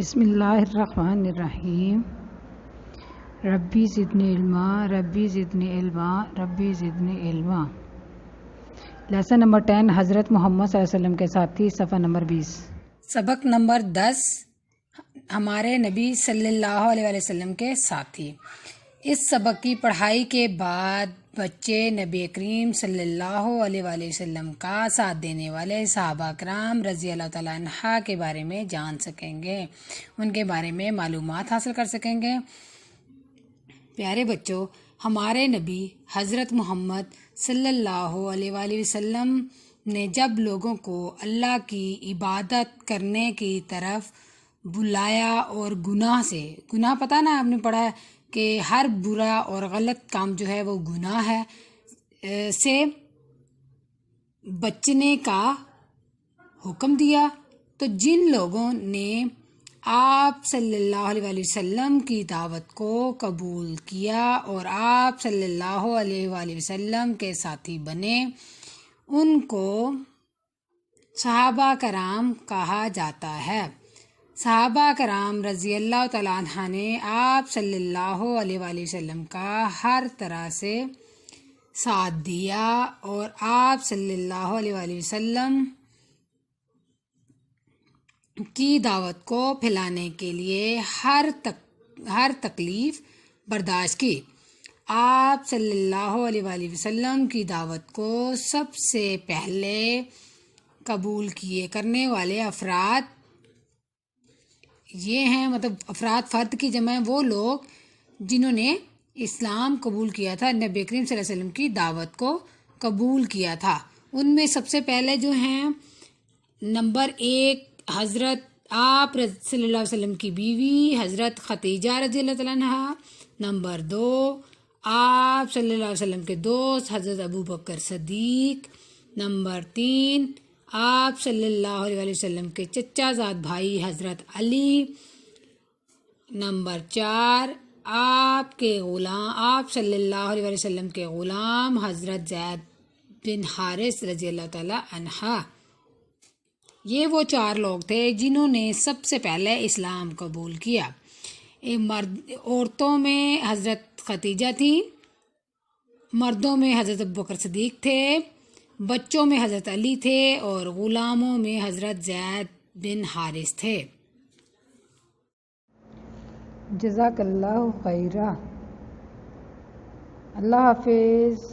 بسم اللہ الرحمن الرحیم۔ ربی زدنی علما، ربی زدنی علما، ربی زدنی علما۔ لیسن نمبر 10 حضرت محمد صلی اللہ علیہ وسلم کے ساتھی، صفحہ نمبر 20۔ سبق نمبر 10 ہمارے نبی صلی اللہ علیہ وسلم کے ساتھی۔ اس سبق کی پڑھائی کے بعد بچے نبی کریم صلی اللہ علیہ وسلم کا ساتھ دینے والے صحابہ کرام رضی اللہ تعالیٰ عنہ کے بارے میں جان سکیں گے، ان کے بارے میں معلومات حاصل کر سکیں گے۔ پیارے بچوں، ہمارے نبی حضرت محمد صلی اللہ علیہ وسلم نے جب لوگوں کو اللہ کی عبادت کرنے کی طرف بلایا اور گناہ پتہ نا آپ نے پڑھا ہے کہ ہر برا اور غلط کام جو ہے وہ گناہ ہے سے بچنے کا حکم دیا، تو جن لوگوں نے آپ صلی اللہ علیہ وسلم کی دعوت کو قبول کیا اور آپ صلی اللہ علیہ وسلم کے ساتھی بنے، ان کو صحابہ کرام کہا جاتا ہے۔ صحابہ کرام رضی اللہ تعالیٰ عنہ نے آپ صلی اللہ علیہ وسلم کا ہر طرح سے ساتھ دیا اور آپ صلی اللہ علیہ وسلم کی دعوت کو پھیلانے کے لیے ہر تکلیف برداشت کی۔ آپ صلی اللہ علیہ وسلم کی دعوت کو سب سے پہلے قبول کرنے والے افراد یہ ہیں، افراد فرد کی جمع وہ لوگ جنہوں نے اسلام قبول کیا تھا، نبی کریم صلی اللہ علیہ وسلم کی دعوت کو قبول کیا تھا۔ ان میں سب سے پہلے جو ہیں، نمبر 1 حضرت آپ صلی اللہ علیہ وسلم کی بیوی حضرت خدیجہ رضی اللہ تعالیٰ عنہا، نمبر 2 آپ صلی اللہ علیہ وسلم کے دوست حضرت ابو بکر صدیق، نمبر 3 آپ صلی اللہ علیہ وسلم کے چچا زاد بھائی حضرت علی، نمبر 4 آپ صلی اللہ علیہ وسلم کے غلام حضرت زید بن حارث رضی اللہ تعالی عنہ۔ یہ وہ 4 لوگ تھے جنہوں نے سب سے پہلے اسلام قبول کیا۔ عورتوں میں حضرت خدیجہ تھی، مردوں میں حضرت ابو بکر صدیق تھے، بچوں میں حضرت علی تھے اور غلاموں میں حضرت زید بن حارث تھے۔ جزاک اللہ خیرہ۔ اللہ حافظ۔